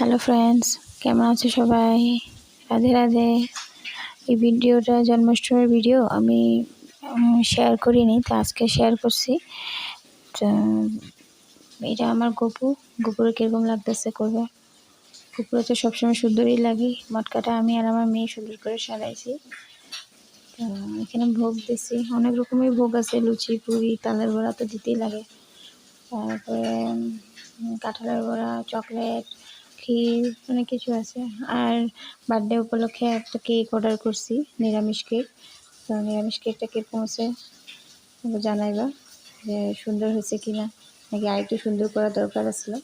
Hello friends, কেমন আছো সবাই? রাধে রাধে। এই ভিডিওটা জন্মাষ্টমীর ভিডিও আমি শেয়ার করিনি, তো আজকে শেয়ার করছি। তো এটা আমার গোপুর কীরকম লাগতেছে করবে। গোপুরে তো সবসময় সুন্দরই লাগে। মটকাটা আমি আর আমার মেয়ে সুন্দর করে সাজাইছি। তো এখানে ভোগ দিছি, অনেক রকমের ভোগ আছে, লুচি, পুরি, তালের বড়া তো দিতেই লাগে। তারপরে কাঁঠালের বড়া, চকলেট, ক্ষীর, অনেক কিছু আছে। আর বার্থডে উপলক্ষে একটা কেক অর্ডার করছি, নিরামিষ কেক। তো নিরামিষ কেকটা কীরকম হচ্ছে জানাইবা, যে সুন্দর হয়েছে কিনা, নাকি আরেকটু সুন্দর করা দরকার আসলো।